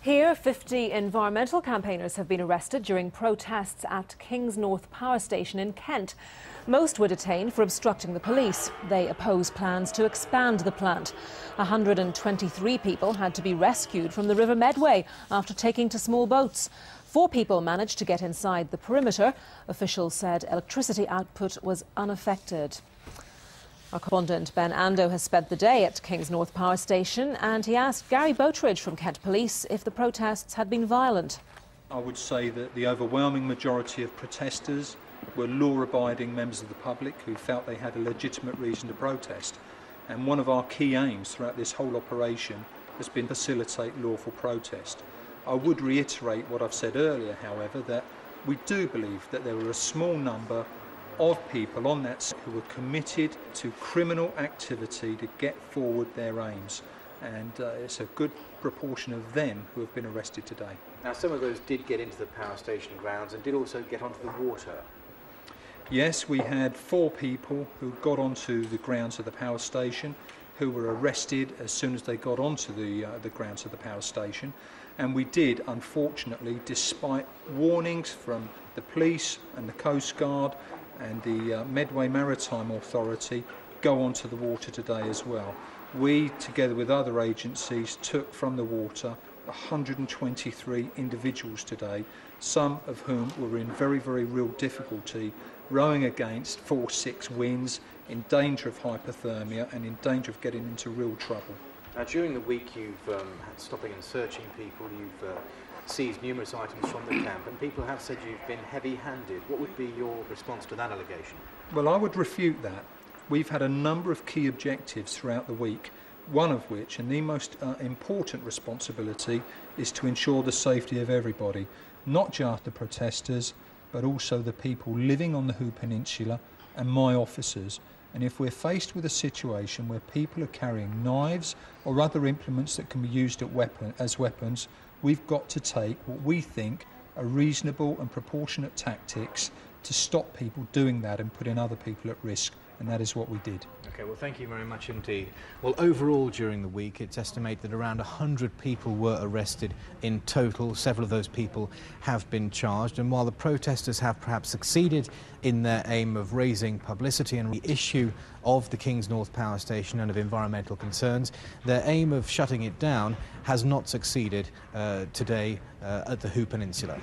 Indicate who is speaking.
Speaker 1: Here, 50 environmental campaigners have been arrested during protests at KINGSNORTH Power Station in Kent. Most were detained for obstructing the police. They oppose plans to expand the plant. 123 people had to be rescued from the River Medway after taking to small boats. 4 people managed to get inside the perimeter. Officials said electricity output was unaffected. Our correspondent Ben Ando has spent the day at KINGSNORTH Power Station, and he asked Gary Boatridge from Kent Police if the protests had been violent.
Speaker 2: I would say that the overwhelming majority of protesters were law-abiding members of the public who felt they had a legitimate reason to protest. And one of our key aims throughout this whole operation has been to facilitate lawful protest. I would reiterate what I've said earlier, however, that we do believe that there were a small number of people on that site who were committed to criminal activity to get forward their aims, and it's a good proportion of them who have been arrested today.
Speaker 3: Now, some of those did get into the power station grounds and did also get onto the water.
Speaker 2: Yes, we had 4 people who got onto the grounds of the power station who were arrested as soon as they got onto the grounds of the power station, and we did, unfortunately, despite warnings from the police and the Coast Guard and the Medway Maritime Authority, go onto the water today as well. We, together with other agencies, took from the water 123 individuals today, some of whom were in very, very real difficulty, rowing against 4-6 winds, in danger of hypothermia and in danger of getting into real trouble.
Speaker 3: Now, during the week you've had stopping and searching people, you've seized numerous items from the camp, and people have said you've been heavy-handed. What would be your response to that allegation?
Speaker 2: Well, I would refute that. We've had a number of key objectives throughout the week, one of which, and the most important responsibility, is to ensure the safety of everybody, not just the protesters, but also the people living on the Hoo Peninsula and my officers. And if we're faced with a situation where people are carrying knives or other implements that can be used as weapons, we've got to take what we think are reasonable and proportionate tactics to stop people doing that and putting other people at risk. And that is what we did.
Speaker 3: OK, well, thank you very much indeed. Well, overall during the week, it's estimated that around 100 people were arrested in total. Several of those people have been charged. And while the protesters have perhaps succeeded in their aim of raising publicity and the issue of the KINGSNORTH Power Station and of environmental concerns, their aim of shutting it down has not succeeded today at the Hoo Peninsula.